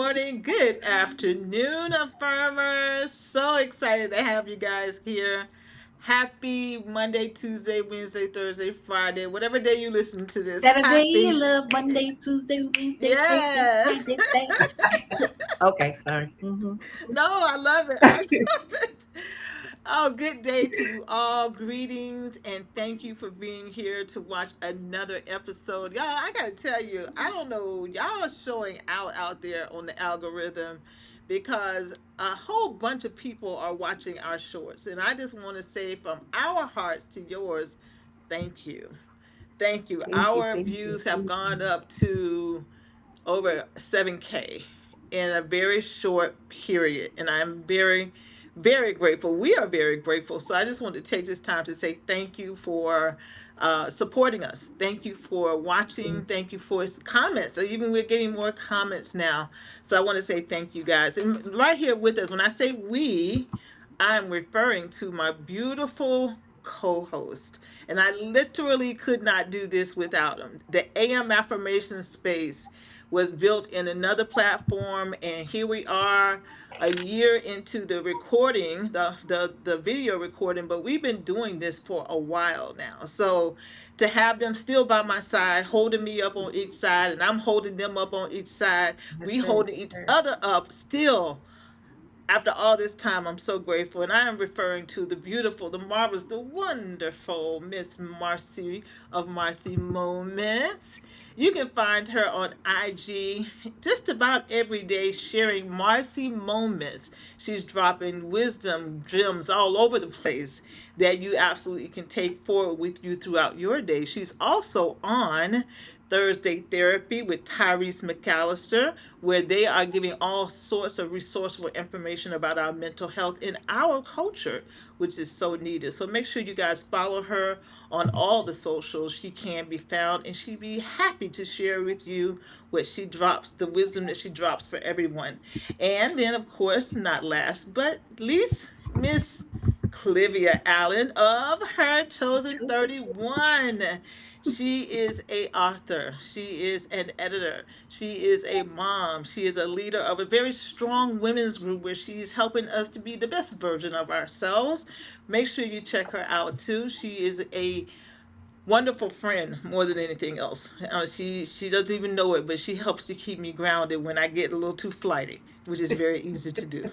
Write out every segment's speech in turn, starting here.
morning, good afternoon, affirmers. So excited to have you guys here. Happy Monday, Tuesday, Wednesday, Thursday, Friday, whatever day you listen to this. Saturday, Happy. love Monday, Tuesday, Wednesday, Thursday, Yes. Friday, Saturday. Okay, sorry. No, I love it. I love it. Oh, good day to you all. Greetings and thank you for being here to watch another episode. Y'all, I gotta tell you, I don't know, y'all are showing out there on the algorithm because a whole bunch of people are watching our shorts. And I just want to say from our hearts to yours, thank you. Thank you. Thank you, Our thank you, views have thank gone you. up to over 7K in a very short period. And I'm very, very grateful. We are very grateful. So I just want to take this time to say thank you for supporting us. Thank you for watching. Yes. Thank you for comments. So even we're getting more comments now. So I want to say thank you guys. And right here with us, when I say we, I'm referring to my beautiful co host. And I literally could not do this without him. The AM Affirmation Space was built in another platform, and here we are a year into the recording, the video recording, but we've been doing this for a while now. So to have them still by my side, holding me up on each side, and I'm holding them up on each side, we That's right. holding That's each right. other up still after all this time. I'm so grateful. And I am referring to the beautiful, the marvelous, the wonderful Miss Marcy of Marcy Moments. You can find her on IG just about every day sharing Marcy Moments. She's dropping wisdom gems all over the place that you absolutely can take forward with you throughout your day. She's also on Thursday Therapy with Tyrese McAllister, where they are giving all sorts of resourceful information about our mental health in our culture, which is so needed. So make sure you guys follow her on all the socials. She can be found, and she'd be happy to share with you what she drops, the wisdom that she drops for everyone. And then, of course, not last but least, Miss Clavia Allen of Her Chosen Chosen. 31. She is a author. She is an editor. She is a mom. She is a leader of a very strong women's group where she's helping us to be the best version of ourselves. Make sure you check her out too. She is a wonderful friend more than anything else. She doesn't even know it, but she helps to keep me grounded when I get a little too flighty, which is very easy to do.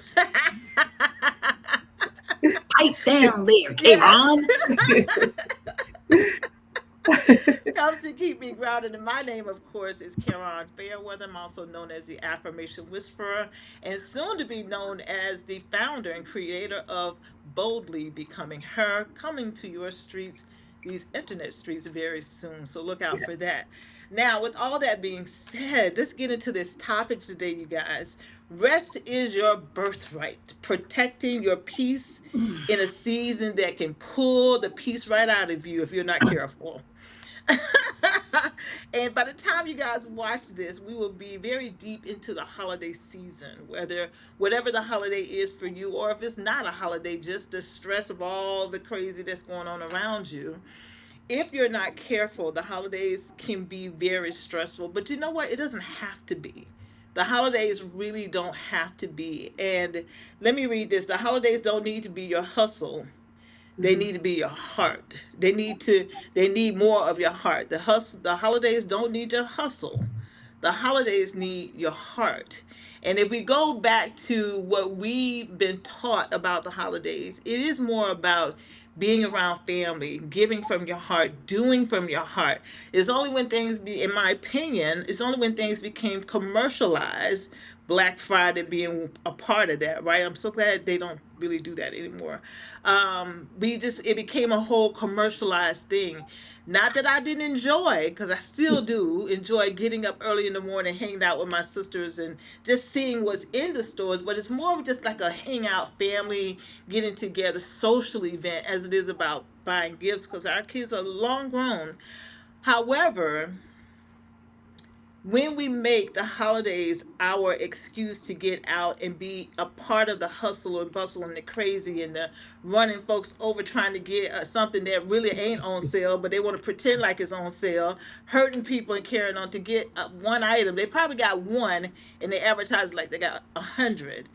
Pipe down there, Yes. Kāron. Helps to keep me grounded. And my name, of course, is Kāron Fayerweather. I'm also known as the Affirmation Whisperer and soon to be known as the founder and creator of Boldly Becoming Her, coming to your streets, these internet streets, very soon. So look out for Yes. that. Now, with all that being said, let's get into this topic today, you guys. Rest is your birthright, protecting your peace in a season that can pull the peace right out of you if you're not careful. And by the time you guys watch this, we will be very deep into the holiday season, whether whatever the holiday is for you, or if it's not a holiday, just the stress of all the crazy that's going on around you. If you're not careful, the holidays can be very stressful. But you know what? It doesn't have to be. The holidays really don't have to be. And let me read this. The holidays don't need to be your hustle. They Mhm. need to be your heart. They need more of your heart. The holidays don't need your hustle. The holidays need your heart. And if we go back to what we've been taught about the holidays, it is more about being around family, giving from your heart, doing from your heart. It's only when things be, in my opinion, it's only when things became commercialized, Black Friday being a part of that, right? I'm so glad they don't really do that anymore. We just, it became a whole commercialized thing. Not that I didn't enjoy, because I still do enjoy getting up early in the morning, hanging out with my sisters, and just seeing what's in the stores. But it's more of just like a hangout, family getting together, social event, as it is about buying gifts, because our kids are long grown. However, when we make the holidays our excuse to get out and be a part of the hustle and bustle and the crazy and the running folks over trying to get something that really ain't on sale, but they want to pretend like it's on sale, hurting people and carrying on to get one item. They probably got one and they advertise like they got 100.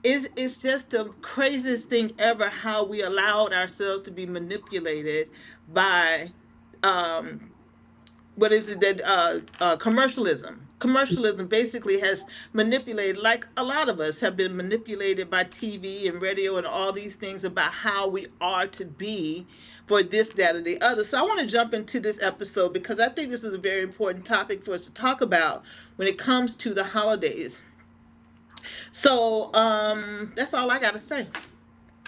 It's just the craziest thing ever how we allowed ourselves to be manipulated by um, what is it that commercialism basically has manipulated, like a lot of us have been manipulated by TV and radio and all these things about how we are to be for this, that, or the other. So I want to jump into this episode because I think this is a very important topic for us to talk about when it comes to the holidays. So that's all I got to say.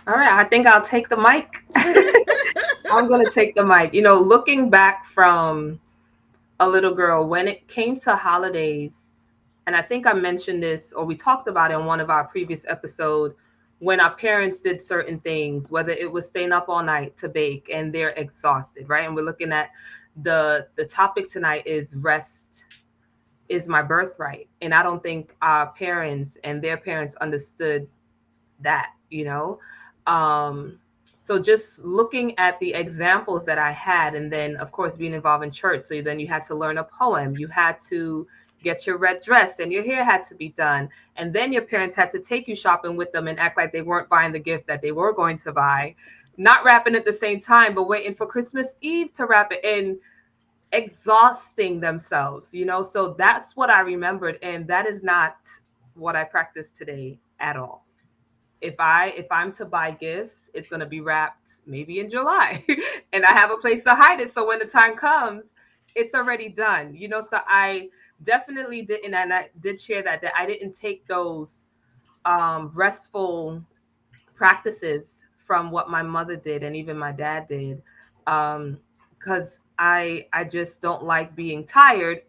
All right, I think I'll take the mic. I'm going to take the mic. Looking back from a little girl, when it came to holidays, and I think I mentioned this or we talked about it in one of our previous episodes, when our parents did certain things, whether it was staying up all night to bake and they're exhausted, right? And we're looking at the topic tonight is rest is my birthright. And I don't think our parents and their parents understood that. um so just looking at the examples that I had, and then of course being involved in church, so then you had to learn a poem, you had to get your red dress, and your hair had to be done, and then your parents had to take you shopping with them and act like they weren't buying the gift that they were going to buy, not wrapping at the same time but waiting for Christmas Eve to wrap it, and exhausting themselves. So that's what I remembered, and that is not what I practice today at all. If I'm to buy gifts, it's going to be wrapped maybe in July and I have a place to hide it, so when the time comes, it's already done. So I definitely didn't, and I did share that I didn't take those restful practices from what my mother did and even my dad did, because I just don't like being tired.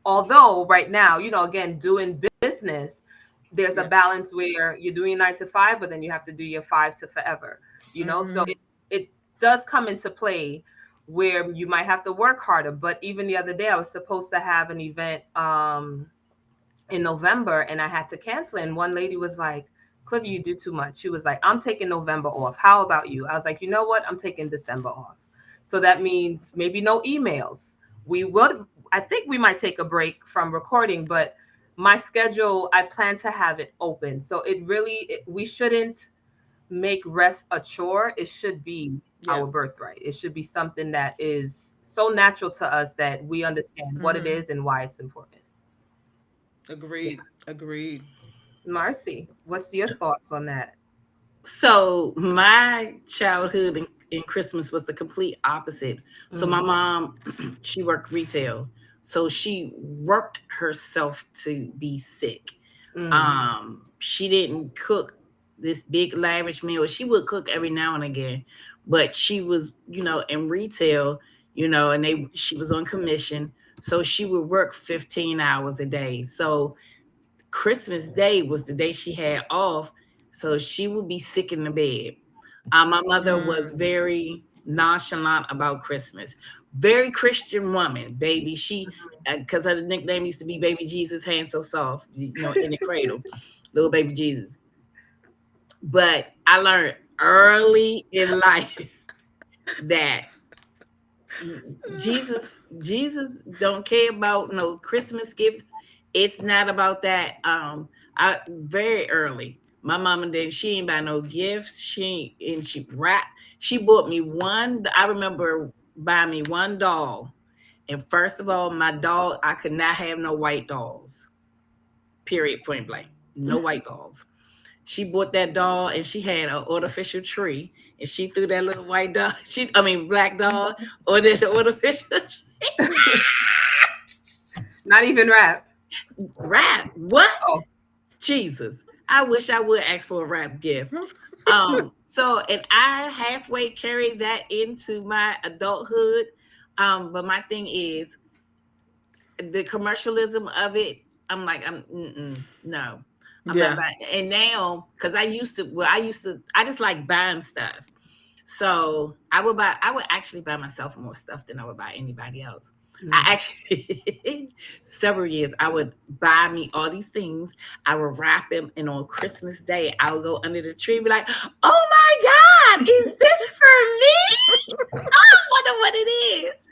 Although right now, again, doing business, there's a Yeah. balance where you're doing 9 to 5, but then you have to do your 5 to forever. So Mm-hmm. it does come into play where you might have to work harder. But even the other day, I was supposed to have an event in November and I had to cancel. And one lady was like, Clivia, you do too much. She was like, I'm taking November off. How about you? I was like, you know what? I'm taking December off. So that means maybe no emails. I think we might take a break from recording, but my schedule, I plan to have it open. So we shouldn't make rest a chore. It should be Yeah. our birthright. It should be something that is so natural to us that we understand what it Mm-hmm. is and why it's important. Yeah. Agreed. Agreed. Marcy, what's your thoughts on that? So my childhood and Christmas was the complete opposite. So my Mm, mom, she worked retail, so she worked herself to be sick. mm, She didn't cook this big lavish meal. She would cook every now and again, but she was, in retail, and she was on commission, so she would work 15 hours a day. So Christmas Day was the day she had off, so she would be sick in the bed. My mother was Mm. very nonchalant about Christmas. Very Christian woman, baby. She, because her nickname used to be Baby Jesus, hands so soft, in the cradle, little baby Jesus. But I learned early in life that Jesus don't care about no Christmas gifts. It's not about that. I very early. My mom and dad, she ain't buy no gifts. She wrapped. She bought me one. I remember buying me one doll. And first of all, my doll, I could not have no white dolls. Period. Point blank. No white dolls. She bought that doll and she had an artificial tree and she threw that little white doll, black doll on this artificial tree. not even wrapped. Rap. What? Oh, Jesus. I wish I would ask for a rap gift. So and I halfway carried that into my adulthood. But my thing is the commercialism of it. I'm like, no. I'm not Yeah. buying. And now, because I just like buying stuff. So I would actually buy myself more stuff than I would buy anybody else. I Mm. actually several years I would buy me all these things. I would wrap them, and on Christmas Day I would go under the tree and be like, "Oh my God, is this for me? I wonder what it is."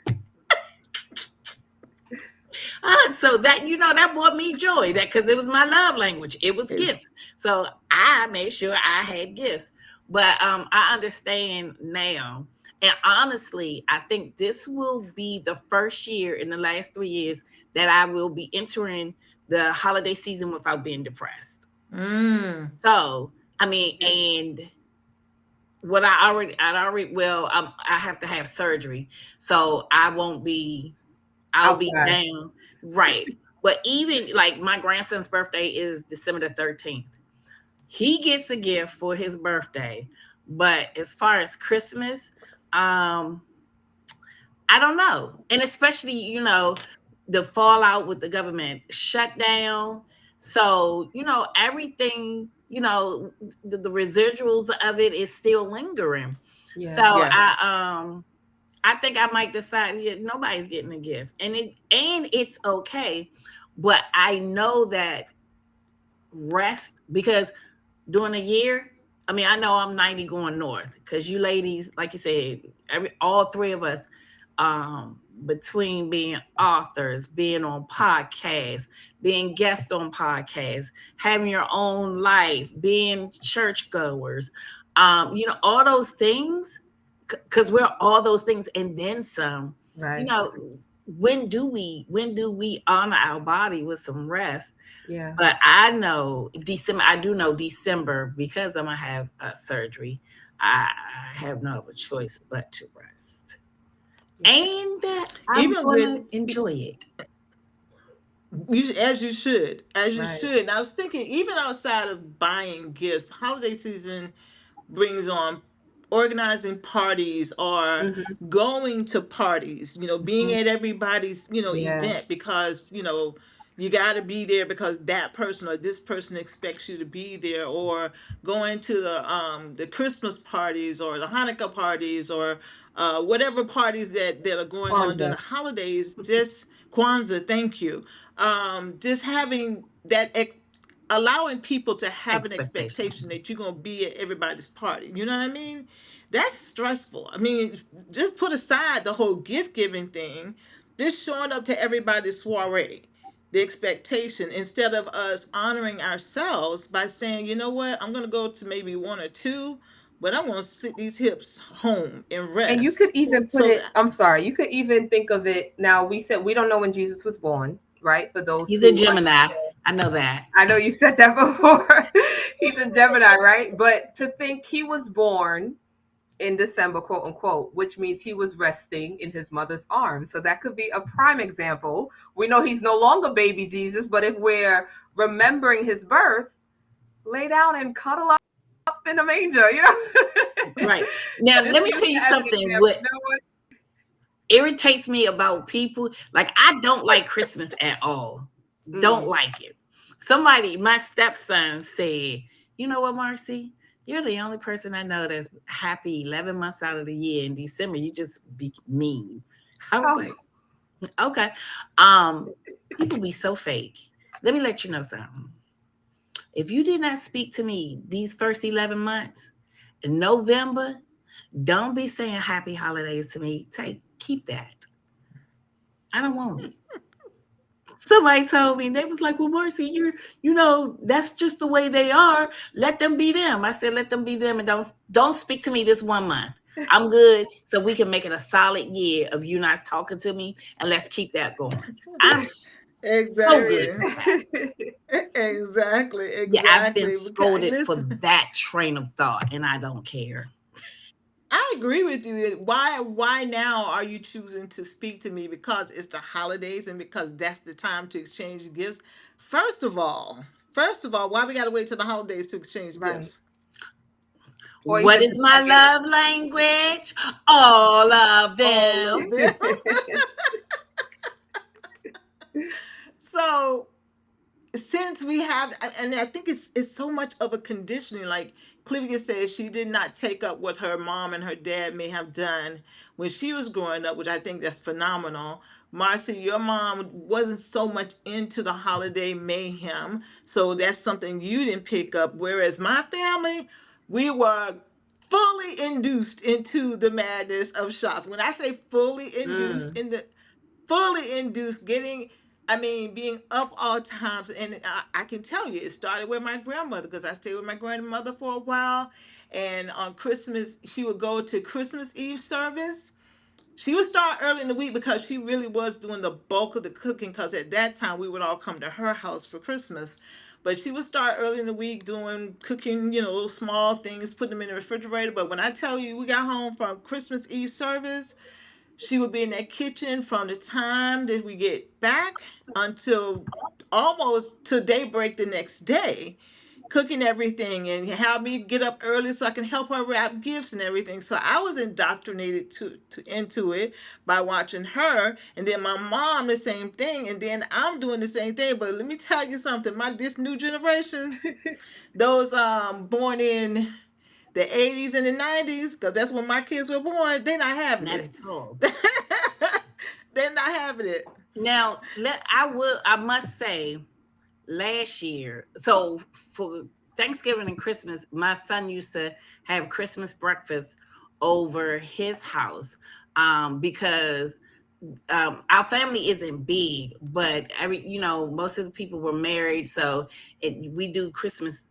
So that that brought me joy. That because it was my love language. It was It's gifts. So I made sure I had gifts. But I understand now. And honestly, I think this will be the first year in the last 3 years that I will be entering the holiday season without being depressed. mm, So I mean, and what I have to have surgery, so I'll be Outside. down. Right. But even like my grandson's birthday is December the 13th. He gets a gift for his birthday. But as far as Christmas, um, I don't know. And especially, the fallout with the government shutdown. So, everything, the residuals of it is still lingering. So Yeah. yeah. I think I might decide, yeah, nobody's getting a gift, and it's okay. But I know that rest, because during a year, I mean, I know I'm 90 going north, because you ladies, like you said, all three of us, between being authors, being on podcasts, being guests on podcasts, having your own life, being churchgoers, all those things, because we're all those things and then some. You Right. know, when do we honor our body with some rest? Yeah. But I know December. I do know December, because I'm gonna have surgery. I have no other choice but to rest, Yeah. and I'm Even with gonna enjoy it. as you should, as you Right. should. And I was thinking, even outside of buying gifts, holiday season brings on organizing parties or Hmm. going to parties, being Hmm. at everybody's, Yeah. event because, you got to be there because that person or this person expects you to be there, or going to the Christmas parties or the Hanukkah parties, or whatever parties that are going on during Kwanzaa. the holidays. Just Kwanzaa, thank you. Just having that allowing people to have an expectation Expectation. that you're going to be at everybody's party. You know what I mean? That's stressful. I mean, just put aside the whole gift giving thing, just showing up to everybody's soiree, the expectation, instead of us honoring ourselves by saying, you know what, I'm going to go to maybe one or two, but I'm going to sit these hips home and And you could rest. even put So it, that, I'm sorry, you could even think of it. Now, we said we don't know when Jesus was born, right? For those He's a who Gemini. understand. I know that. I know you said that before. He's a Gemini, right? But to think he was born in December, quote unquote, which means he was resting in his mother's arms. So that could be a prime example. We know he's no longer baby Jesus, but if we're remembering his birth, lay down and cuddle up in a manger, Right. Now, let Just me use tell you that as an something. example. What irritates me about people, like, I don't like Christmas at all. Don't Mm, like it. Somebody, my stepson said, "You know what, Marcy? You're the only person I know that's happy 11 months out of the year. In December, you just be mean." I was oh, like, okay. Um, People be so fake. Let me let you know something. If you did not speak to me these first 11 months, in November, don't be saying happy holidays to me. Keep that. I don't want it. Somebody told me, they was like, "Well, Marcy, that's just the way they are. Let them be them." I said, "Let them be them, and don't speak to me this 1 month. I'm good, so we can make it a solid year of you not talking to me, and let's keep that going." I'm so good exactly. with that. Exactly, Yeah, I've been exactly. Because scolded for listen, that train of thought, and I don't care. I agree with you. Why now are you choosing to speak to me? Because it's the holidays and because that's the time to exchange gifts. First of all, why we gotta wait till the holidays to exchange right. gifts? Or What even is to my check in. love language? All of All them. of them. So since we have, and I think it's so much of a conditioning, like Clavia says she did not take up what her mom and her dad may have done when she was growing up, which I think that's phenomenal. Marcy, your mom wasn't so much into the holiday mayhem, so that's something you didn't pick up. Whereas my family, we were fully induced into the madness of shopping. When I say fully induced Mm. in the fully induced getting, I mean, being up all times. And I can tell you, it started with my grandmother because I stayed with my grandmother for a while. And on Christmas, she would go to Christmas Eve service. She would start early in the week because she really was doing the bulk of the cooking because at that time we would all come to her house for Christmas. But she would start early in the week doing cooking, little small things, putting them in the refrigerator. But when I tell you we got home from Christmas Eve service, she would be in that kitchen from the time that we get back until almost to daybreak the next day, cooking everything and have me get up early so I can help her wrap gifts and everything. So I was indoctrinated to into it by watching her, and then my mom the same thing, and then I'm doing the same thing. But let me tell you something, my this new generation, those born in the 80s and the 90s, because that's when my kids were born, they're not having Not it. at all. They're not having it. Now, I must say, last year, so for Thanksgiving and Christmas, my son used to have Christmas breakfast over his house, because our family isn't big, but most of the people were married, so we do Christmas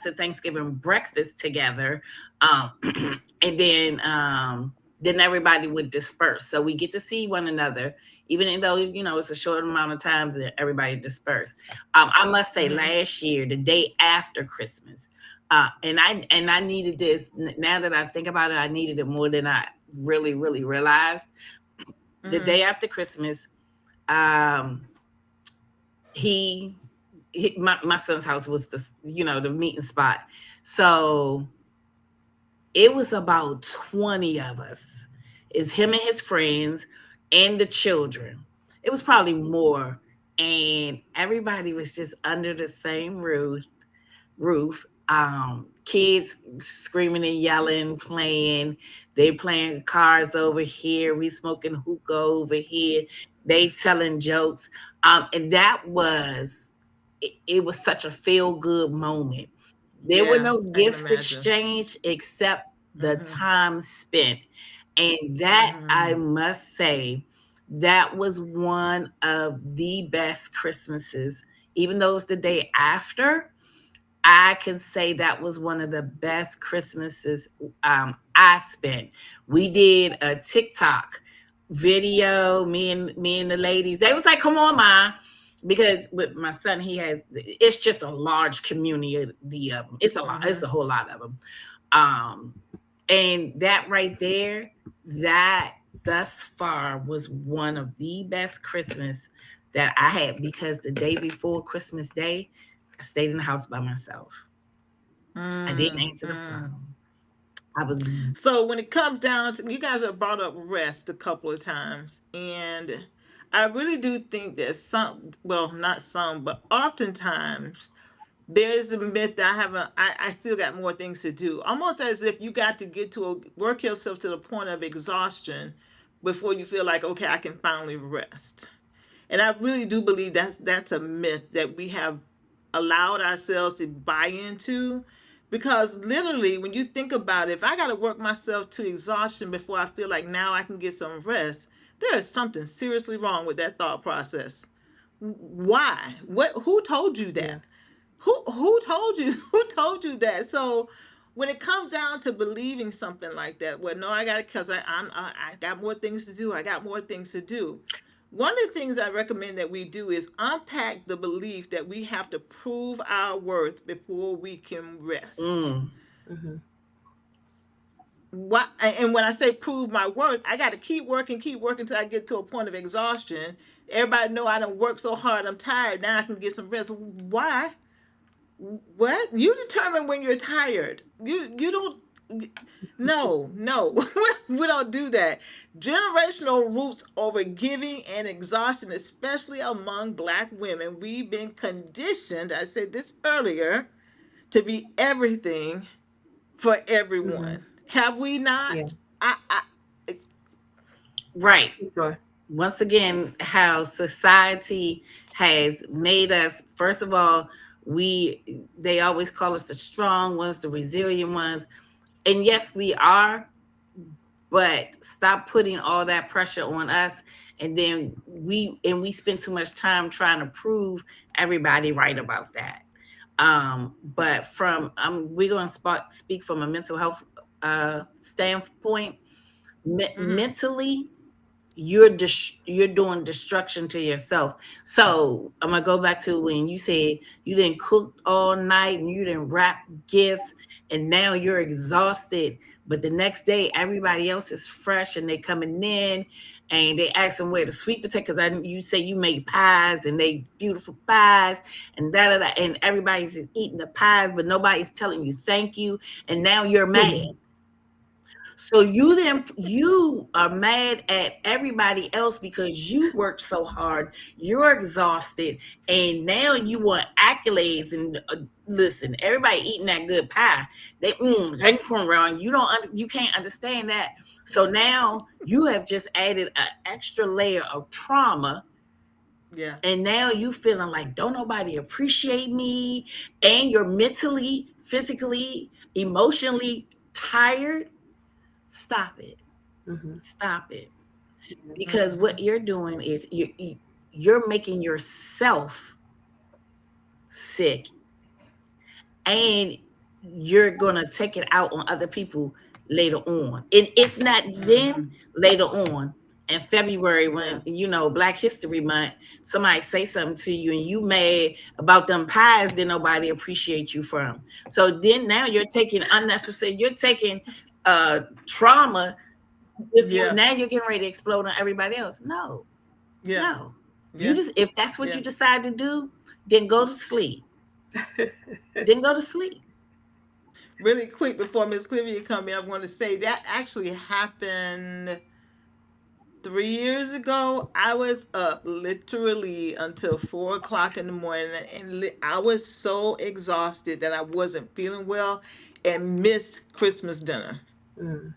and Thanksgiving breakfast together, um, and then everybody would disperse, so we get to see one another, even though it's a short amount of times that everybody dispersed. I must say, Mm-hmm. last year, the day after Christmas, and I needed this. Now that I think about it, I needed it more than I really realized. The Mm-hmm. day after Christmas, um, he, my son's house was the meeting spot. So it was about 20 of us. It's him and his friends and the children. It was probably more. And everybody was just under the same roof. Kids screaming and yelling, playing. They playing cards over here. We smoking hookah over here. They telling jokes. And that was it was such a feel good moment. There were Yeah, no I can gifts imagine. exchanged except the Mm-hmm. time spent. And that, I Mm-hmm. must say, that was one of the best Christmases. Even though it was the day after, I can say that was one of the best Christmases I spent. We did a TikTok video, me and the ladies. They was like, "Come on, ma," because with my son, it's just a large community of them. It's a lot. It's Mm-hmm. a whole lot of them. Um, and that right there, that thus far was one of the best Christmas that I had, because the day before Christmas Day, I stayed in the house by myself. I didn't answer the Mm-hmm. phone. I was So when it comes down to, you guys have brought up rest a couple of times, and I really do think that some, well, not some, but oftentimes there's a myth that I still got more things to do. Almost as if you got to work yourself to the point of exhaustion before you feel like, okay, I can finally rest. And I really do believe that's a myth that we have allowed ourselves to buy into. Because literally, when you think about it, if I got to work myself to exhaustion before I feel like now I can get some rest, there is something seriously wrong with that thought process. Why? What? Who told you Yeah. that? Who told you? Who told you that? So when it comes down to believing something like that, well, no, I got it because I got more things to do. I got more things to do. One of the things I recommend that we do is unpack the belief that we have to prove our worth before we can rest. mm, Hmm. What? And when I say prove my worth, I got to keep working until I get to a point of exhaustion. Everybody know I don't work so hard. I'm tired. Now I can get some rest. Why? What? You determine when you're tired. You don't. No, no, we don't do that. Generational roots over giving and exhaustion, especially among Black women. We've been conditioned. I said this earlier, to be everything for Mm-hmm. everyone. Have we Yeah, not? I Right. for sure. Once again, how society has made us, first of all, they always call us the strong ones, the resilient ones. And yes, we are, but stop putting all that pressure on us. And then we spend too much time trying to prove everybody right about that. But from we're going to speak from a mental health standpoint. mm-hmm. Mentally, you're doing destruction to yourself. So I'm gonna go back to when you said you didn't cook all night and you didn't wrap gifts, and now you're exhausted. But the next day, everybody else is fresh and they coming in, and they ask them where the sweet potato. Because you say you make pies and they beautiful pies, and and everybody's eating the pies, but nobody's telling you thank you, and now you're mad. So you are mad at everybody else because you worked so hard, you're exhausted, and now you want accolades. And listen, everybody eating that good pie, they come around. You can't understand that. So now you have just added an extra layer of trauma, Yeah, and now you feeling like don't nobody appreciate me, and you're mentally, physically, emotionally tired. Stop it. Mm-hmm. Stop it. Because mm-hmm. what you're doing is you're making yourself sick, and you're going to take it out on other people later on. And if not Mm-hmm. then, later on in February, Yeah, when Black History Month, somebody say something to you and you mad about them pies that nobody appreciate you from. So then now you're taking unnecessary, you're taking trauma with you. yeah, Now you're getting ready to explode on everybody else. No, yeah, no. You yeah, just, if that's what yeah. you decide to do, then go to sleep. Then go to sleep. Really quick before Miss Clavia come in, I want to say that actually happened 3 years ago. I was up literally until 4 o'clock in the morning, and I was so exhausted that I wasn't feeling well and missed Christmas dinner. Mm-hmm.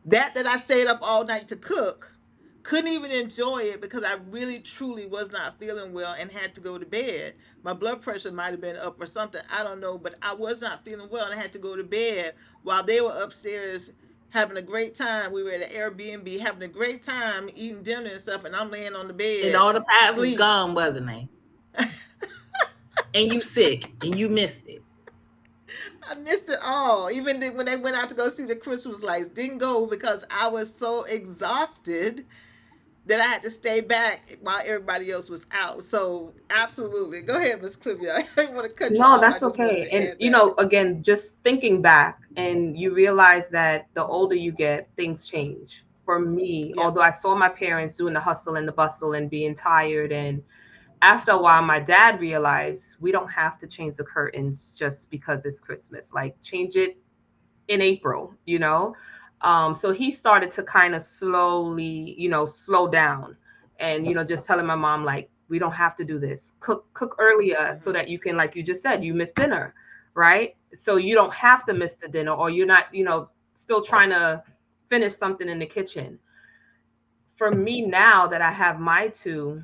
That I stayed up all night to cook, couldn't even enjoy it because I really truly was not feeling well and had to go to bed. My blood pressure might have been up or something, I don't know, but I was not feeling well and I had to go to bed while they were upstairs having a great time. We were at an Airbnb having a great time eating dinner and stuff, and I'm laying on the And bed all the pies was sleep. gone, wasn't they? And you sick and you missed it. I missed it all. Even when they went out to go see the Christmas lights, didn't go because I was so exhausted that I had to stay back while everybody else was out. So absolutely, go ahead, Miss Clivia. I didn't want to cut you No, off. I that's just wanted okay. to And add that. again, just thinking back, and you realize that the older you get, things change. For me, Yeah. although I saw my parents doing the hustle and the bustle and being tired, and after a while, my dad realized we don't have to change the curtains just because it's Christmas. Like, change it in April, you know? So he started to kind of slowly, slow down, and, just telling my mom, like, we don't have to do this. Cook earlier so Mm-hmm. that you can, like you just said, you miss dinner, right? So you don't have to miss the dinner, or you're not, still trying to finish something in the kitchen. For me now that I have my two,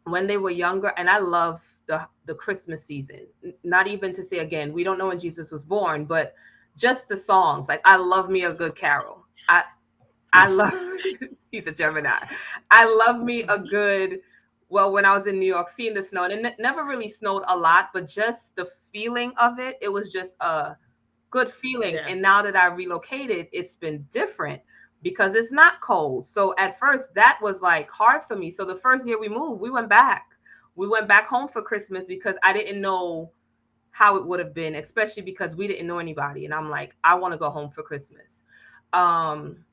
when they were younger, and I love the Christmas season. Not even to say again, we don't know when Jesus was born, but just the songs. Like, I love me a good carol. I love he's a Gemini. I love me a good, well, when I was in New York seeing the snow, and it never really snowed a lot, but just the feeling of it, it was just a good feeling. Yeah. And now that I relocated, it's been different because it's not cold. So at first that was like hard for me. So the first year we moved, we went back. We went back home for Christmas because I didn't know how it would have been, especially because we didn't know anybody. And I'm like, I want to go home for Christmas. Um,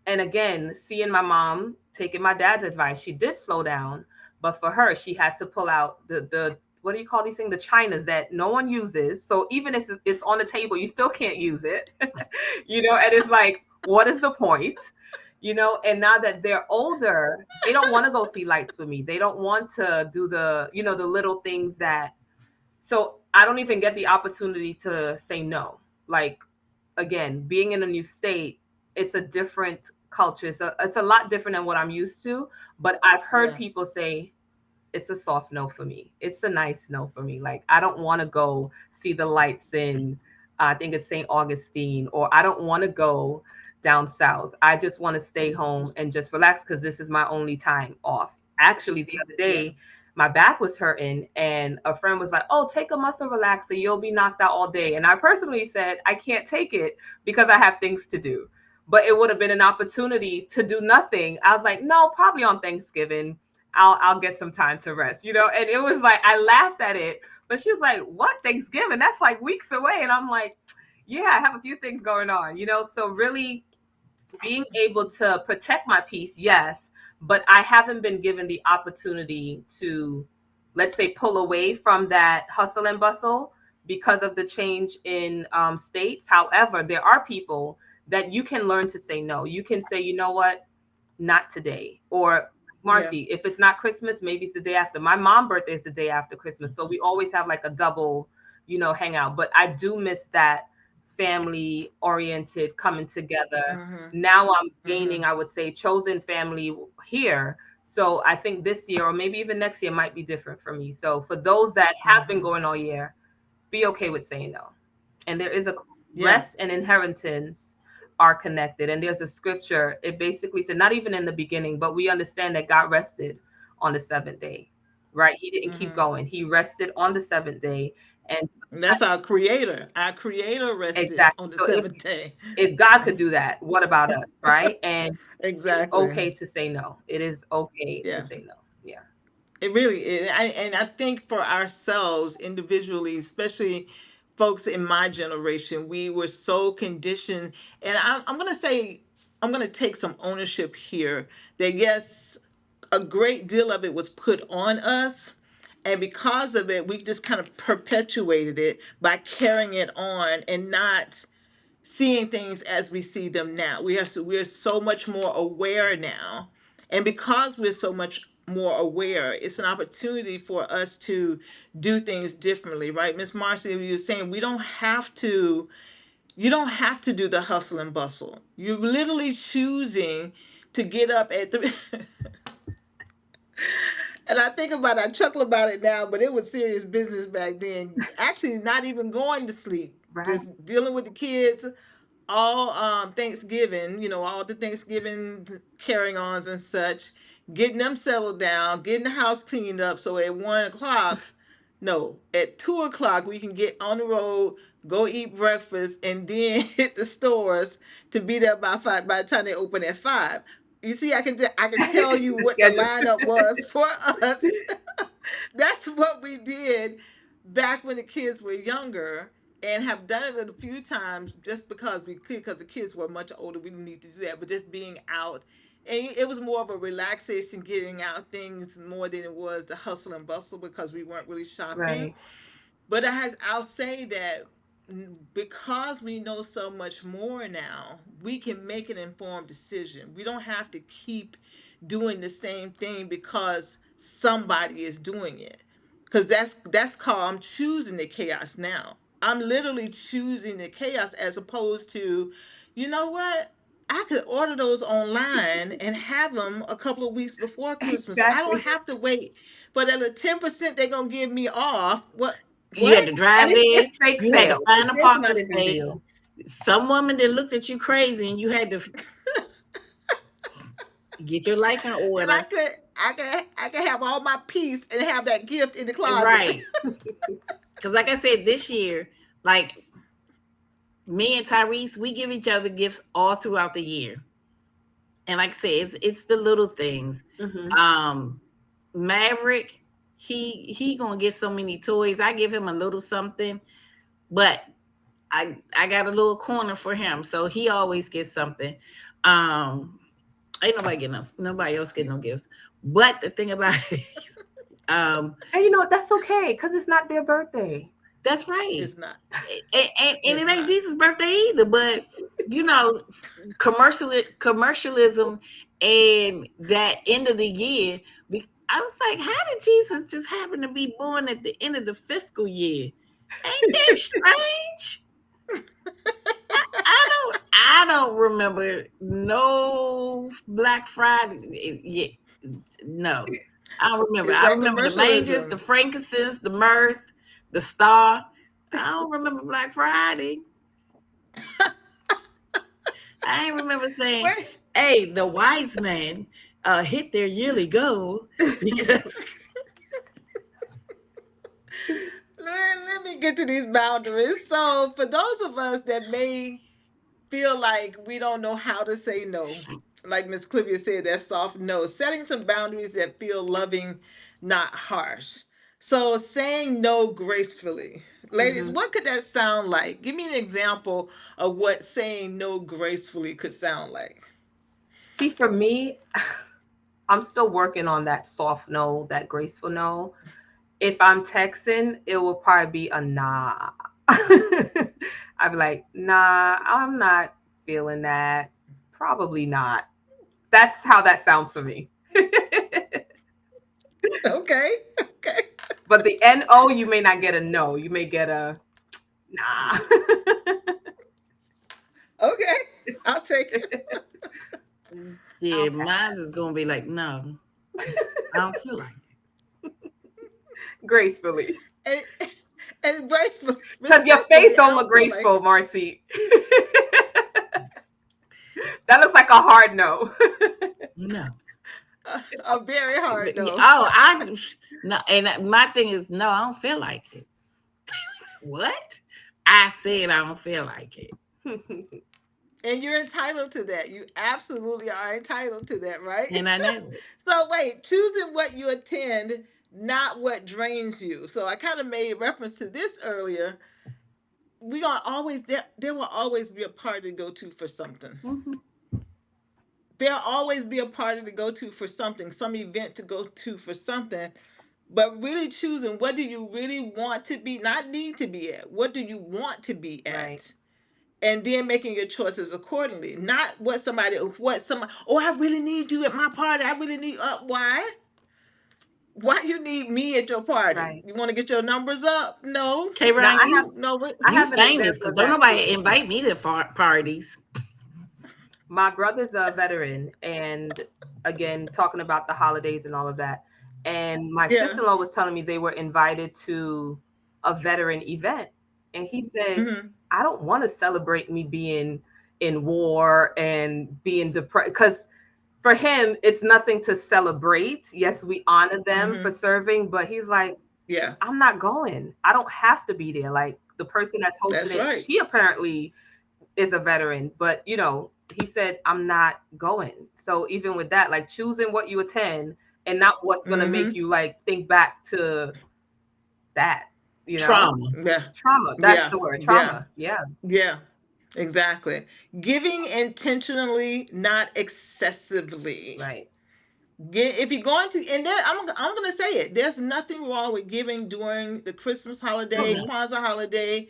and again, seeing my mom taking my dad's advice, she did slow down, but for her, she has to pull out the what do you call these things? The chinas that no one uses. So even if it's on the table, you still can't use it. And it's like, what is the point? And now that they're older, they don't want to go see lights with me. They don't want to do the little things that, so I don't even get the opportunity to say no. Like, again, being in a new state, it's a different culture. So it's a lot different than what I'm used to. But I've heard Yeah. people say it's a soft no for me. It's a nice no for me. Like, I don't want to go see the lights in, I think it's St. Augustine, or I don't want to go down south. I just want to stay home and just relax because this is my only time off. Actually, the other Yeah. day, my back was hurting, and a friend was like, "Oh, take a muscle relaxer. You'll be knocked out all day." And I personally said, "I can't take it because I have things to do." But it would have been an opportunity to do nothing. I was like, "No, probably on Thanksgiving I'll get some time to rest," you know? And it was like, I laughed at it, but she was like, "What, Thanksgiving? That's like weeks away." And I'm like, "Yeah, I have a few things going on," you know? So really being able to protect my peace, yes, but I haven't been given the opportunity to, let's say, pull away from that hustle and bustle because of the change in states. However, there are people that you can learn to say no. You can say, "You know what, not today." Or, Yeah. "Marcy, if it's not Christmas, maybe it's the day after." My mom's birthday is the day after Christmas. So we always have like a double, hangout. But I do miss that family oriented coming together. Mhm. Now I'm Mhm. gaining, I would say, chosen family here. So I think this year or maybe even next year might be different for me. So for those that have been Mhm. going all year, be okay with saying no. And there is a Yeah. rest and inheritance are connected. And there's a scripture. It basically said, not even in the beginning, but we understand that God rested on the seventh day, right? He didn't keep Mhm. going. He rested on the seventh day. And That's our creator. Our creator rested exactly. on the So if seventh day. God could do that, what about us, right? And it's Exactly. okay to say no. It is okay to Yeah. say no. Yeah. It really is. And I think for ourselves individually, especially folks in my generation, we were so conditioned. And I'm going to say, I'm going to take some ownership here that yes, a great deal of it was put on us. And because of it, we just kind of perpetuated it by carrying it on and not seeing things as we see them now. We are so much more aware now, and because we're so much more aware, it's an opportunity for us to do things differently, right? Miss Marcy, you were saying we don't have to. You don't have to do the hustle and bustle. You're literally choosing to get up at the. And I think about it, I chuckle about it now, but it was serious business back then. Actually, not even going to sleep, Right. just dealing with the kids, all Thanksgiving, all the Thanksgiving carrying ons and such, getting them settled down, getting the house cleaned up. So at 1 o'clock, no, at 2 o'clock, we can get on the road, go eat breakfast, and then hit the stores to be there by 5. By the time they open at 5, you see, I can tell you The what the schedule. lineup was for us. That's what we did back when the kids were younger, and have done it a few times just because we could, because the kids were much older. We didn't need to do that, but just being out. And it was more of a relaxation, getting out things more than it was the hustle and bustle because we weren't really shopping. Right. But I'll say that because we know so much more now, we can make an informed decision. We don't have to keep doing the same thing because somebody is doing it. Because that's called, I'm choosing the chaos now. I'm literally choosing the chaos as opposed to, you know what? I could order those online and have them a couple of weeks before Christmas. I don't Exactly. have to wait for that little 10% they're gonna give me off. What? You had What? to drive And there. it's fake You had to sales. find a It's parking not even space. real. Some woman that looked at you crazy, and you had to get your life in And order. I could have all my peace and have that gift in the closet. Right. Because, like I said, this year, like me and Tyrese, we give each other gifts all throughout the year. And like I said, it's the little things. Hmm. Um, Maverick, he gonna get so many toys. I give him a little something, but I got a little corner for him, so he always gets something. Um, ain't nobody getting us, nobody else getting no gifts. But the thing about it is, And that's okay because it's not their birthday. that's right. It's not. And It's it ain't not. Jesus' birthday either. But you know, commercialism and that end of the year. I was like, how did Jesus just happen to be born at the end of the fiscal year? Ain't that strange? I don't remember no Black Friday. Yeah, no. I don't remember. It's I that remember the mangas, the commercialism. frankincense, the mirth, the star. I don't remember Black Friday. I ain't remember saying, Wait, "Hey, the wise men hit their yearly goal because." let me get to these boundaries. So, for those of us that may feel like we don't know how to say no, like Miss Clivia said, that soft no, setting some boundaries that feel loving, not harsh. So, saying no gracefully. Ladies, Hmm. what could that sound like? Give me an example of what saying no gracefully could sound like. See, for me, I'm still working on that soft no, that graceful no. If I'm texting, it will probably be a nah. I'd be like, nah, I'm not feeling that. Probably not. That's how that sounds for me. Okay, okay, But the no, you may not get a no. You may get a nah. okay. I'll take it. Yeah, Okay. mine is gonna be like, no, I don't feel like it. Gracefully. And, and graceful, Because your face respectfully, I don't look don't feel like graceful, it. Marcy. That looks like a hard no. No. A very hard no. Oh, I no, and my thing is no, I don't feel like it. What? I said I don't feel like it, And you're entitled to that. You absolutely are entitled to that, right? and I know it. So wait, choosing what you attend, not what drains you. So I kind of made reference to this earlier. We gonna always there will always be a party to go to for something. Mhm. There'll always be a party to go to for something, some event to go to for something. But really choosing what do you really want to be, not need to be at. What do you want to be Right. at? And then making your choices accordingly. Not what somebody, oh, I really need you at my party. I really need, why? Why you need me at your party? Right. You want to get your numbers up? No. K. Now Ryan, I have I you have an famous example because of don't that nobody too. invite me to parties. My brother's a veteran, and again, talking about the holidays and all of that. And my Yeah. sister-in-law was telling me they were invited to a veteran event. And he said, Mm-hmm. I don't want to celebrate me being in war and being depressed. Because for him, it's nothing to celebrate. Yes, we honor them for Mm-hmm. serving, but he's like, Yeah. I'm not going. I don't have to be there. Like the person that's hosting That's it, right. she apparently is a veteran, but he said, I'm not going. So even with that, like choosing what you attend and not what's gonna make Mm-hmm. you like think back to that, you know? Trauma. Yeah. Trauma. That's Yeah. the word. Yeah. Trauma. Yeah. Yeah. Exactly. Giving intentionally, not excessively. Right. If you're going to, and there, I'm going to say it. There's nothing wrong with giving during the Christmas holiday, Mm-mm. Kwanzaa holiday,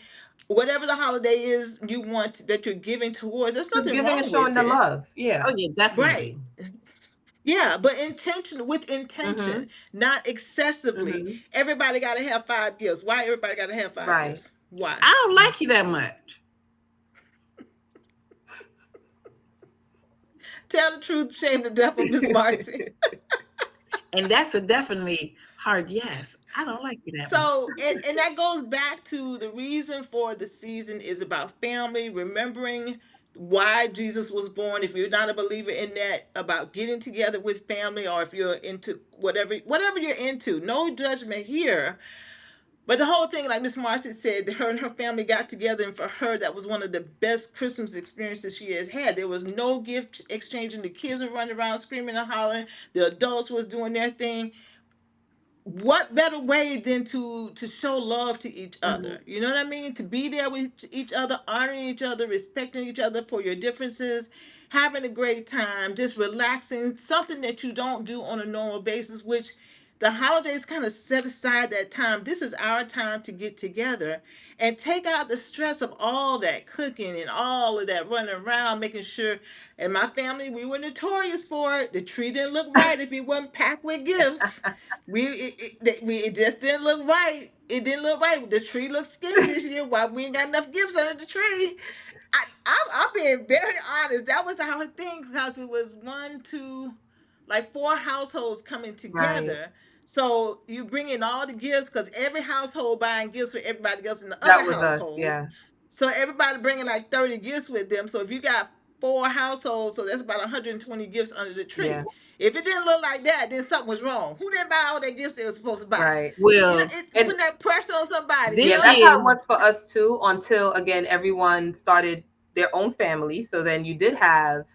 whatever the holiday is you want that you're giving towards. There's Because nothing giving is wrong showing with the it, love. Yeah. Oh yeah, right? definitely. Yeah, but intention with Mm-hmm. intention, not excessively. Mm-hmm. Everybody got to have 5 gifts. Why everybody got to have five Right. gifts? Why? I don't like you that much, Tell the truth, shame the devil, Miss Marcy. and that's a definitely hard yes. I don't like you that much. So, and that goes back to the reason for the season is about family, remembering why Jesus was born. If you're not a believer in that, about getting together with family, or if you're into whatever you're into, no judgment here. But the whole thing, like Miss Marcy said, her and her family got together, and for her, that was one of the best Christmas experiences she has had. There was no gift exchanging. The kids were running around screaming and hollering. The adults was doing their thing. What better way than to show love to each Mm-hmm. other? You know what I mean? To be there with each other, honoring each other, respecting each other for your differences, having a great time, just relaxing, something that you don't do on a normal basis, which the holidays kind of set aside that time. This is our time to get together and take out the stress of all that cooking and all of that running around, making sure. And my family, we were notorious for it. The tree didn't look right if it wasn't packed with gifts. It just didn't look right. It didn't look right. The tree looked skinny this year. Why we ain't got enough gifts under the tree? I'm being very honest. That was our thing because it was one, two, like four households coming Right. together. So you bring in all the gifts because every household buying gifts for everybody else in the other That was us. households. Yeah. So everybody bringing like 30 gifts with them. So if you got four households, so that's about 120 gifts under the Yeah. tree. If it didn't look like that, then something was wrong. Who didn't buy all their gifts they were supposed to buy? Right. Well, It's And putting that pressure on somebody, yeah, this that's how year's it was for us too, until again everyone started their own family. So then you did have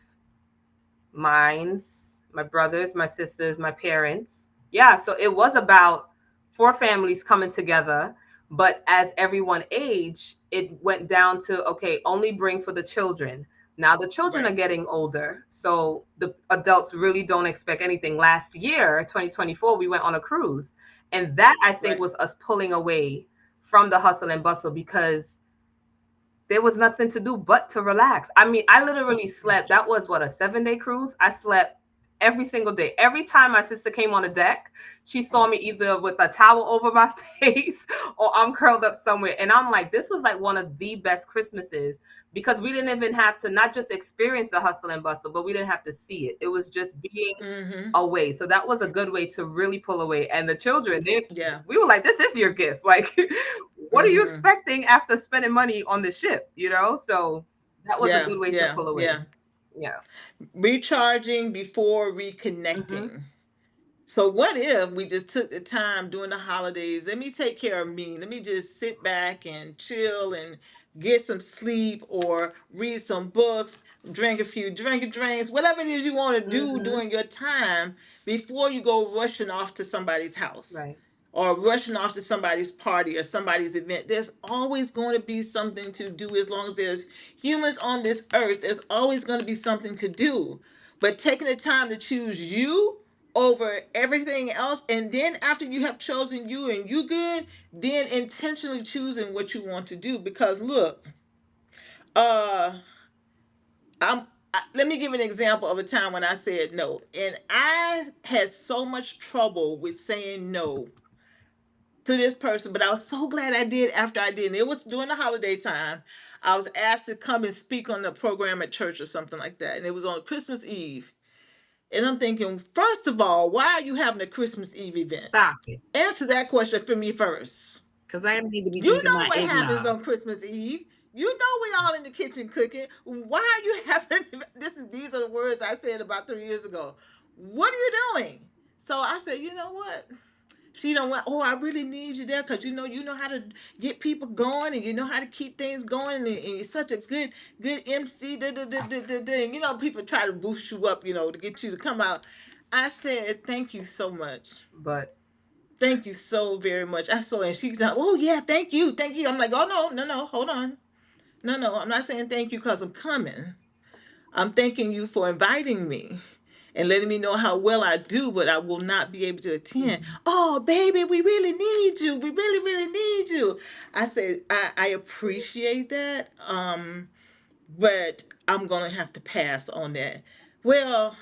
mine's, my brothers, my sisters, my parents. Yeah, so it was about four families coming together. But as everyone aged, it went down to okay, only bring for the children. Now the children are right? getting older, so the adults really don't expect anything. Last year, 2024, we went on a cruise. And that I think Right. was us pulling away from the hustle and bustle because there was nothing to do but to relax. I mean, I literally slept. That was what, a 7 day cruise? I slept every single day. Every time my sister came on the deck, she saw me either with a towel over my face or I'm curled up somewhere. And I'm like, this was like one of the best Christmases because we didn't even have to not just experience the hustle and bustle, but we didn't have to see it. It was just being Mm-hmm. away. So that was a good way to really pull away. And the children, Yeah. we were like, this is your gift. Like, what are you Mm-hmm. expecting after spending money on the ship? So that was a Yeah. good way to Yeah. pull away. Yeah. Yeah. Recharging before Hmm. reconnecting. So what if we just took the time during the holidays? Let me take care of me. Let me just sit back and chill and get some sleep or read some books, drink a few drinks, whatever it is you want to do Hmm. during your time before you go rushing off to somebody's house Right. or rushing off to somebody's party or somebody's event. There's always going to be something to do as long as there's humans on this earth. There's always going to be something to do. But taking the time to choose you over everything else, and then after you have chosen you and you good, then intentionally choosing what you want to do. Because look, uh let me give an example of a time when I said no, and I had so much trouble with saying no to this person, but I was so glad I did after I did. And it was during the holiday time. I was asked to come and speak on the program at church or something like that, and it was on Christmas Eve. And I'm thinking, first of all, why are you having a Christmas Eve event? stop it, Answer that question for me first. because I need to be You drinking know my what happens eggnog. on Christmas Eve. You know we all in the kitchen cooking. Why are you having these are the words I said about 3 years ago. What are you doing? So I said, you know what? She don't want. Oh, I really need you there because you know how to get people going and you know how to keep things going and you're such a good MC. And people try to boost you up, to get you to come out. I said thank you so much. But Thank you so very much. I saw, and she's like, oh yeah, thank you. I'm like, oh no, hold on, no. I'm not saying thank you because I'm coming. I'm thanking you for inviting me and letting me know how well I do, but I will not be able to attend. mhm. Oh, baby, we really need you. We really, really need you. I said, I appreciate that, but I'm going to have to pass on that. Well,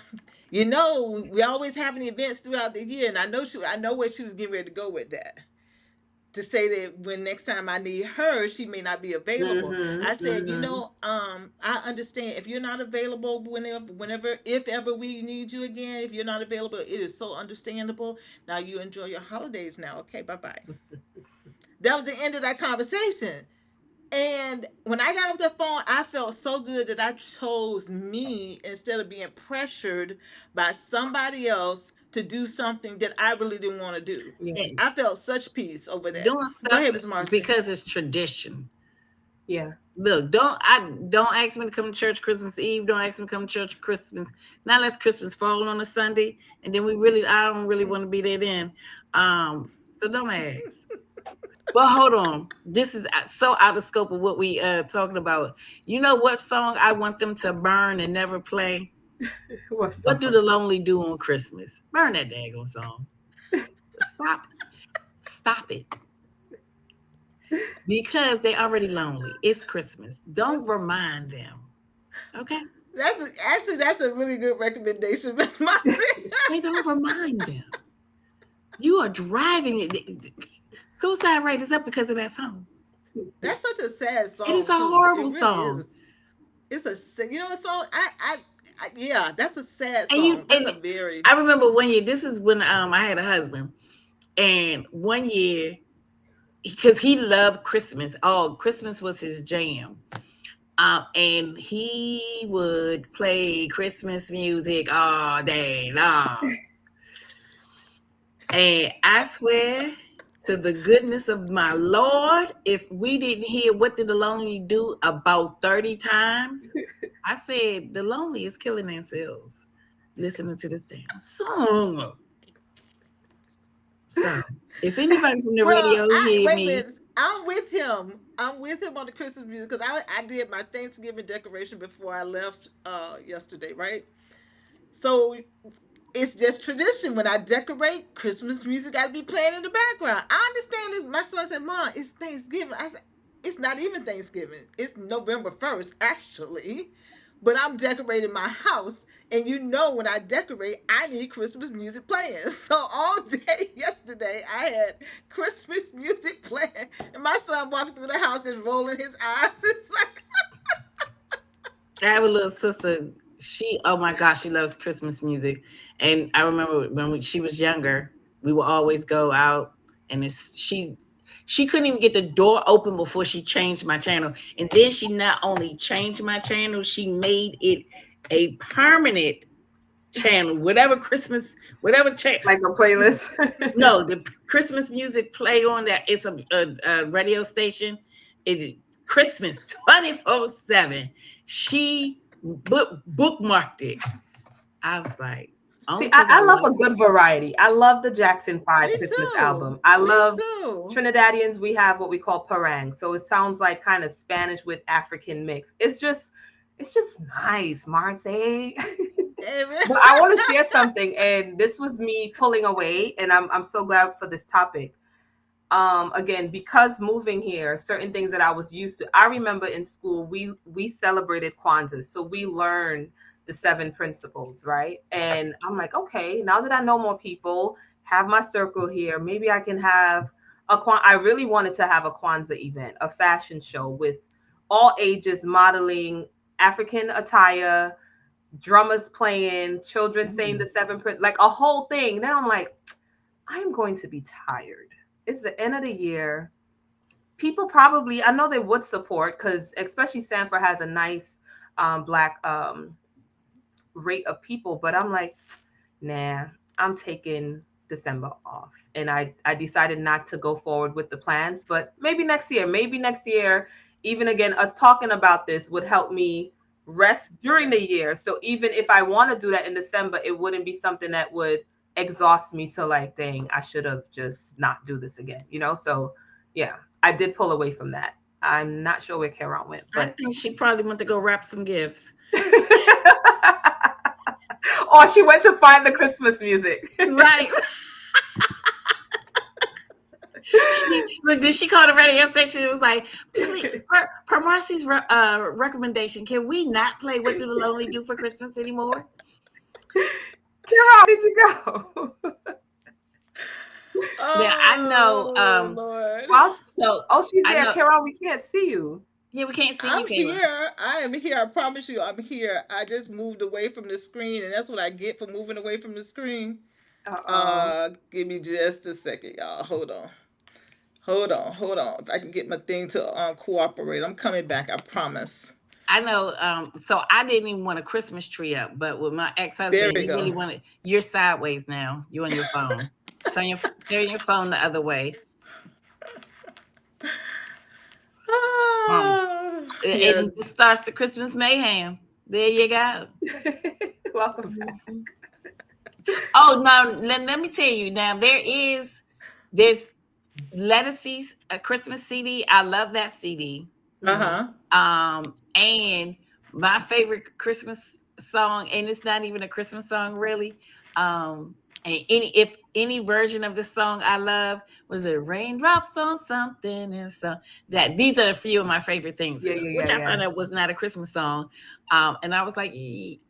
we always having events throughout the year, and I know where she was getting ready to go with that, to say that when next time I need her, she may not be available. Mhm. I said, Mhm. I understand if you're not available whenever, if ever we need you again, if you're not available, it is so understandable. Now you enjoy your holidays now. Okay, bye bye. That was the end of that conversation. And when I got off the phone, I felt so good that I chose me instead of being pressured by somebody else to do something that I really didn't want to do. Yeah. And I felt such peace over that. doing Go stuff ahead, Miss Marcy. because it's tradition. Yeah. Look, don't ask me to come to church Christmas Eve. Don't ask me to come to church Christmas. Not unless Christmas fall on a Sunday, and then I don't really want to be there then. So don't ask. But hold on, this is so out of scope of what we talking about. You know what song I want them to burn and never play? What's What do up? the lonely do on Christmas? Burn that daggone song. Stop, stop it. Because they already lonely. It's Christmas. Don't remind them. Okay? That's a really good recommendation, Miss Marcy. They don't remind them. You are driving it. Suicide rate is up because of that song. That's such a sad It is song a too. It horrible really song. is. It's a a song. Yeah, that's a sad And you song. That's a and very I remember one year. This is when I had a husband, and one year because he loved Christmas. Oh, Christmas was his jam. And he would play Christmas music all day long. And I swear to the goodness of my Lord, if we didn't hear What Did the Lonely Do about 30 times, I said the lonely is killing themselves listening to this damn song. So if anybody from the well. radio I hear wait a me, minute. I'm with him. I'm with him on the Christmas music because I did my Thanksgiving decoration before I left yesterday, right? So it's just tradition. When I decorate, Christmas music got to be playing in the background. I understand this. My son said, "Mom, it's Thanksgiving." I said, "It's not even Thanksgiving. It's November 1st, actually." But I'm decorating my house, and when I decorate, I need Christmas music playing. So all day yesterday, I had Christmas music playing, and my son walking through the house just rolling his eyes. It's like, I have a little sister. Oh my gosh, she loves Christmas music. And I remember when she was younger, we would always go out, and she couldn't even get the door open before she changed my channel. And then she not only changed my channel, she made it a permanent channel, whatever channel. Like a playlist. No, the Christmas music play on that. It's a radio station. It Christmas 24/7. She bookmarked it. I was like, See, only because I I love love a good variety. I love the Jackson 5 me Christmas too. album. I Me love too. Trinidadians, we have what we call parang. So it sounds like kind of Spanish with African mix. It's just nice, Marcy. But I want to share something, and this was me pulling away, and I'm so glad for this topic. Again, because moving here, certain things that I was used to. I remember in school we celebrated Kwanzaa, so we learned the seven principles, right? And I'm like, okay, now that I know more people, have my circle here, maybe I can have I really wanted to have a Kwanzaa event, a fashion show with all ages modeling African attire, drummers playing, children saying the like a whole thing. Then I'm like, I'm going to be tired. It's the end of the year. People probably, I know they would support because especially Sanford has a nice black rate of people, but I'm like, nah, I'm taking December off. And I decided not to go forward with the plans, but maybe next year, even again, us talking about this would help me rest during Yeah. the year. So even if I want to do that in December, it wouldn't be something that would exhaust me to like, dang, I should have just not do this again, you know? So yeah, I did pull away from that. I'm not sure where Caron went, I but think she probably went to go wrap some gifts. or she went to find the Christmas music. Right. Did she call the radio station? It was like, please, per Marcy's recommendation, can we not play What Do the Lonely Do for Christmas anymore? Caron, where did you go? Now I know. Oh Lord. Well, So oh, she's I there. know. Caron, we can't see you. Yeah, we can't see you, I'm Kayla. here. I am here. I promise you, I'm here. I just moved away from the screen, and that's what I get for moving away from the screen. Uh-oh. Give me just a second, y'all. Hold on. Hold on. Hold on. If I can get my thing to cooperate, I'm coming back. I promise. I know. So I didn't even want a Christmas tree up, but with my ex There husband, we he really go. wanted. You're sideways now. You're on your phone. Turn your phone the other way. Um, Ah, yeah. and this starts the Christmas mayhem. There you go. Welcome back. Mhm. Oh no! Let me tell you now. There's Lettuce's a Christmas CD. I love that CD. Uh Mhm. huh. And my favorite Christmas song, and it's not even a Christmas song really. And any version of the song I love was it raindrops on something and so that these are a few of my favorite things, Yeah, yeah, which yeah, I yeah. found out was not a Christmas song. And I was like,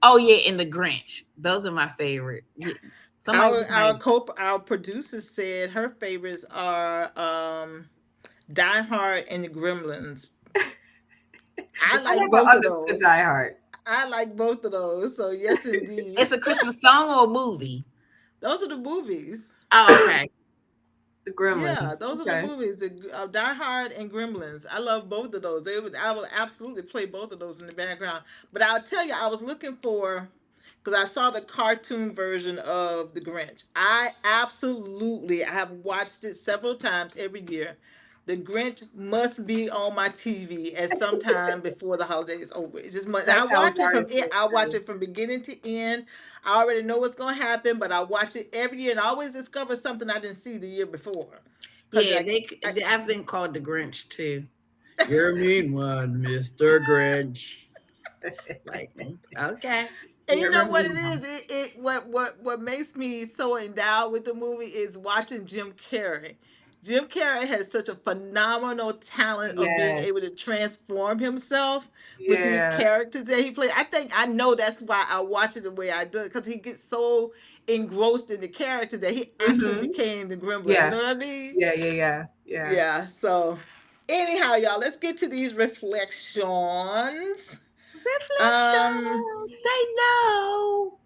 oh yeah, and the Grinch. Those are my favorite. Somebody Our was our like, co our producer said her favorites are Die Hard and the Gremlins. I I like never both of understood those. Die Hard. I like both of those. So yes, indeed. It's a Christmas song or a movie? Those are the movies. Oh, okay. The Yeah, Gremlins. those are the Okay. movies. The Die Hard and Gremlins. I love both of those. I will absolutely play both of those in the background. But I'll tell you, I was looking for because I saw the cartoon version of The Grinch. I have watched it several times every year. The Grinch must be on my TV at some time before the holidays over. It just must. And That sounds very I watch appealing it from beginning to end. I already know what's gonna happen, but I watch it every year and I always discover something I didn't see the year before. Cause Yeah, like I, I've been called the Grinch too. You're a mean one, Mr. Grinch. Like, okay. and you You're know a what mean it one. is? What makes me so endowed with the movie is watching Jim Carrey. Jim Carrey has such a phenomenal talent of being able Yes. to transform himself with these Yeah. characters that he plays. I know that's why I watch it the way I do, because he gets so engrossed in the character that he actually Mm-hmm. became the Gremlin. You Yeah. know what I mean? Yeah. Yeah. Yeah. Yeah. Yeah. So, anyhow, y'all, let's get to these reflections. Um. Reflection. Say no.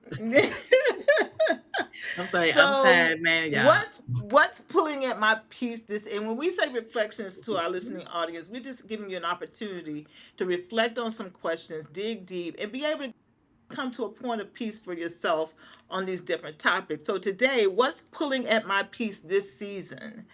I'm sorry. I'm So tired, man, y'all. what's pulling at my piece this, and when we say reflections to our listening audience, we're just giving you an opportunity to reflect on some questions, dig deep, and be able to come to a point of peace for yourself on these different topics. So today, what's pulling at my piece this season?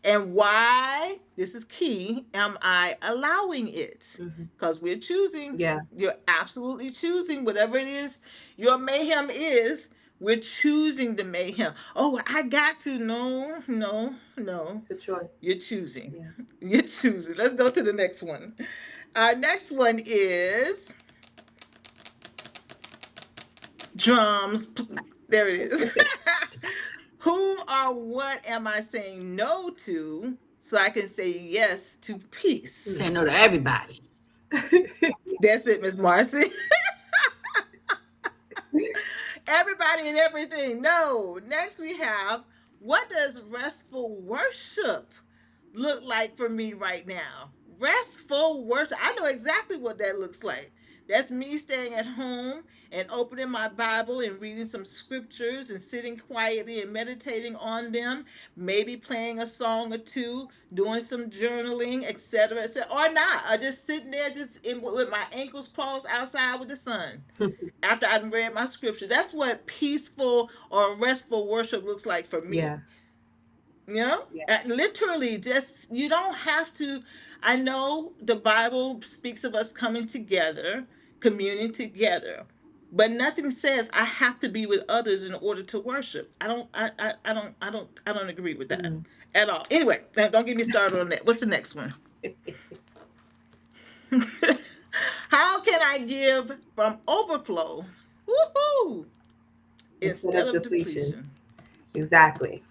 And why, this is key, am I allowing it? Mm-hmm. Because we're choosing. Yeah. You're absolutely choosing whatever it is your mayhem is. We're choosing the mayhem. Oh, I got to. No, no, no. It's a choice. You're choosing. Yeah. You're choosing. Let's go to the next one. Our next one is drums. There it is. Who or what am I saying no to so I can say yes to peace? Say no to everybody. That's it, Miss Marcy. Everybody and everything. No. Next we have, what does restful worship look like for me right now? Restful worship. I know exactly what that looks like. That's me staying at home and opening my Bible and reading some scriptures and sitting quietly and meditating on them, maybe playing a song or two, doing some journaling, etc., etc., or not, or just sitting there with my ankles crossed outside with the sun after I've read my scripture. That's what peaceful or restful worship looks like for Yeah. me. You know, Yes. literally, just you don't have to. I know the Bible speaks of us coming together, communing together, but nothing says I have to be with others in order to worship. I don't agree with that Mm. at all. Anyway, don't get me started on that. What's the next one? How can I give from overflow? Woohoo! Instead Instead of of depletion. depletion. Exactly.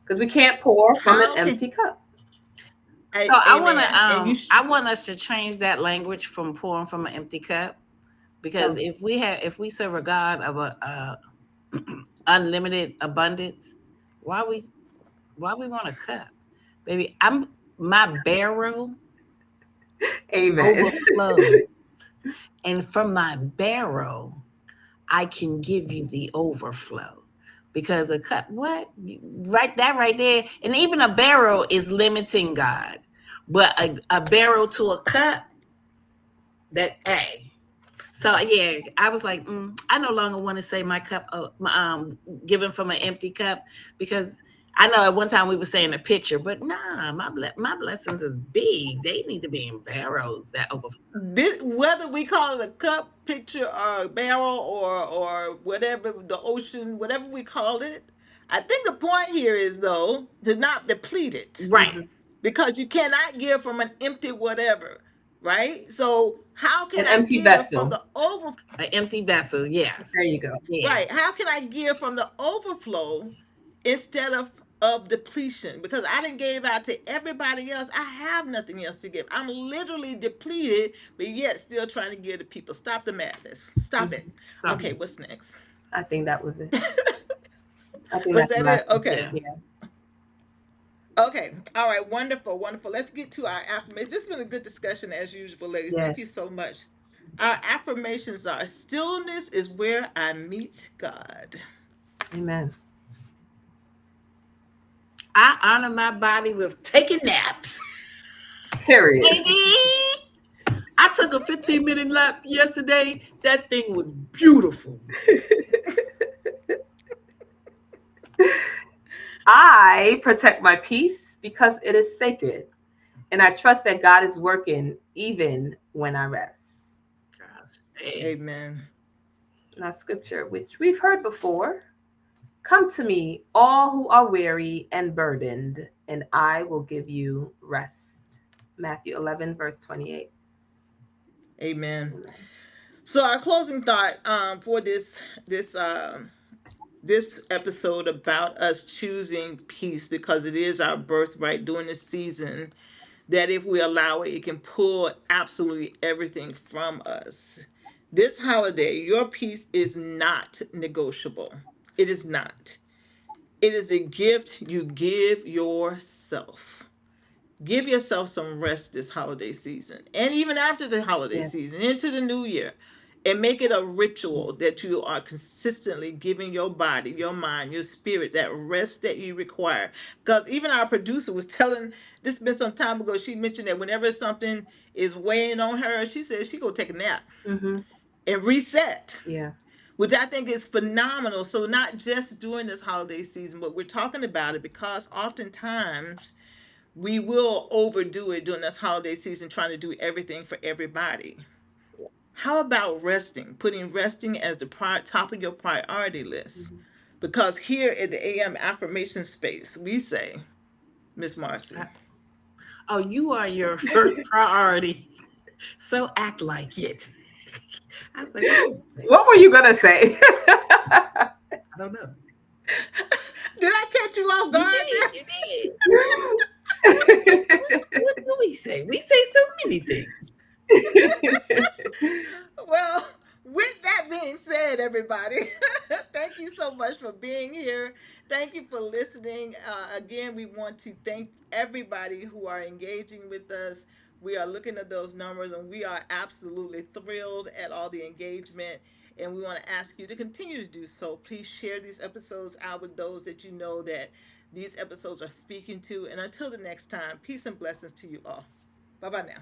Because we can't pour from an How can empty cup. So amen. And you I want us to change that language from pouring from an empty cup, because Okay. if we serve a God of a unlimited abundance, why we want a cup? Baby, my barrel Amen. overflows. And from my barrel, I can give you the overflow. Because a cup, what? Right, that right there. And even a barrel is limiting God. But a barrel to a cup, that, hey. So yeah, I was like, I no longer want to say my cup, given from an empty cup, because I know at one time we were saying a pitcher, but nah, my blessings is big. They need to be in barrels that overflow. this, whether we call it a cup, picture, or a barrel, or whatever, the ocean, whatever we call it, I think the point here is though to not deplete it, Right, Mhm. because you cannot give from an empty whatever, right? So how can An I empty give from vessel. the overflow? an empty vessel. Yes, There you go. yeah, Right. How can I give from the overflow instead of depletion? Because I didn't gave out to everybody else. I have nothing else to give. I'm literally depleted, but yet still trying to give to people. Stop the madness. Stop it. Mhm. so Okay, what's next? I think that was it. I think Was that's the that it? last one. Okay. yeah. Yeah. Okay. All right. Wonderful. Wonderful. Let's get to our affirmations. This has been a good discussion as usual, ladies. Thank you Yes. so much. Our affirmations are stillness is where I meet God. Amen. I honor my body with taking naps. Period. Baby, I took a 15-minute nap yesterday. That thing was beautiful. I protect my peace because it is sacred, and I trust that God is working even when I rest. Gosh, hey. Amen. Now, scripture, which we've heard before, come to me, all who are weary and burdened, and I will give you rest. Matthew 11, verse 28. Amen. Amen. So our closing thought for this episode about us choosing peace because it is our birthright during this season, that if we allow it, it can pull absolutely everything from us. This holiday, your peace is not negotiable. It is not. It is a gift you give yourself. Give yourself some rest this holiday season and even after the holiday Yes. season into the new year, and make it a ritual Yes. that you are consistently giving your body, your mind, your spirit that rest that you require. Because even our producer was telling, this has been some time ago, she mentioned that whenever something is weighing on her, she says she go take a nap Mm-hmm. and reset, Yeah. which I think is phenomenal. So not just during this holiday season, but we're talking about it because oftentimes we will overdo it during this holiday season, trying to do everything for everybody. How about resting? Putting resting as the top of your priority list. Mhm. Because here at the AM Affirmation Space, we say, Miss Marcy. Oh, you are your first priority. So act like it. I was like, what did you say? What were you gonna say? I don't know. Did I catch you off You guard did. You there? did. What do we say? We say so many things. Well, with that being said, everybody, thank you so much for being here. Thank you for listening. Again, we want to thank everybody who are engaging with us. We are looking at those numbers and we are absolutely thrilled at all the engagement. And we want to ask you to continue to do so. Please share these episodes out with those that you know that these episodes are speaking to. And until the next time, peace and blessings to you all. Bye bye now.